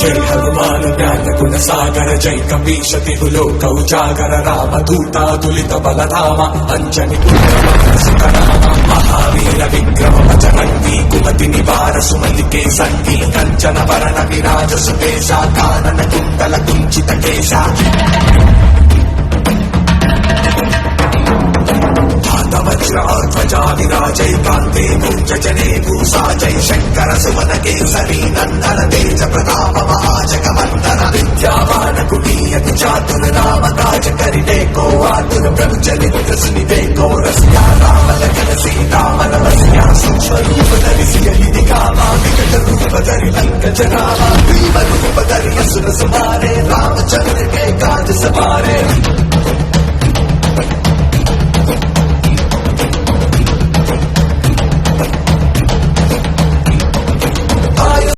जय हनुमान ज्ञान गुण सागर जय कपीश तिहु लोक उजागर रामदूता तुलित बलधामा अंजनी सुतनामा महावीर विक्रम बजरंगी कुमति निवार सुमलिके संगी कंचन वरण विराज सुकेशा कानन कुंडल कुंचित केशा ध्वजा विराजय कांते भुज जने भूषा जय शंकर सुमन केसरी नंदन तेज प्रताप महाजगवंदन विद्यावान कुटीयति चातुर राम काज करिते को आतुर प्रभु चरित्र सुनिते को रसिया राम लखन सीता मन बसिया सूक्ष्म रूप धरि सियहि दिखावा विकट रूप धरि लंक जरावा भीम रूप धरि असुर संहारे रामचंद्र के काज सवारे।